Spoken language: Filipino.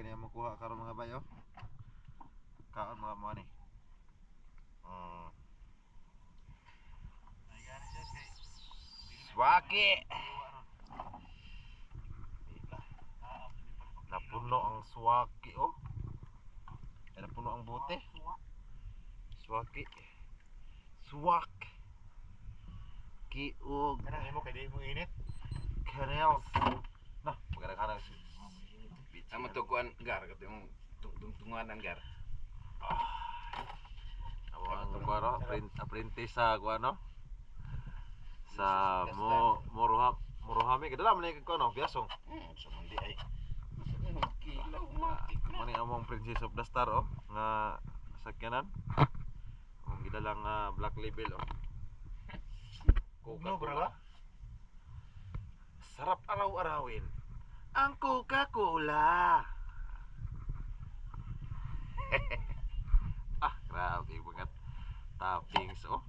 Kani ang makuha karon mga bayo. Kaon mga mo ni. Swaki. Napuno ang swaki oh. Napuno ang bote. Swaki. Swak. Kiog. Kanang imo kay di mo init. Canals. Nah, maganda-ganda si. Sama tukuan gar kat yung tungtungan ang gar. Ang kuano, apprentice sa kuano. Sa Morohami kadala man ni kuano, biasong. Sa mundi ay. Kilaw Mani among Princess of the Star oh, nga sakyanan. Ang gidalang black label oh. Coca-Cola. Sarap araw-arawin. Ang Coca-Cola. Grabe banget toppings oh.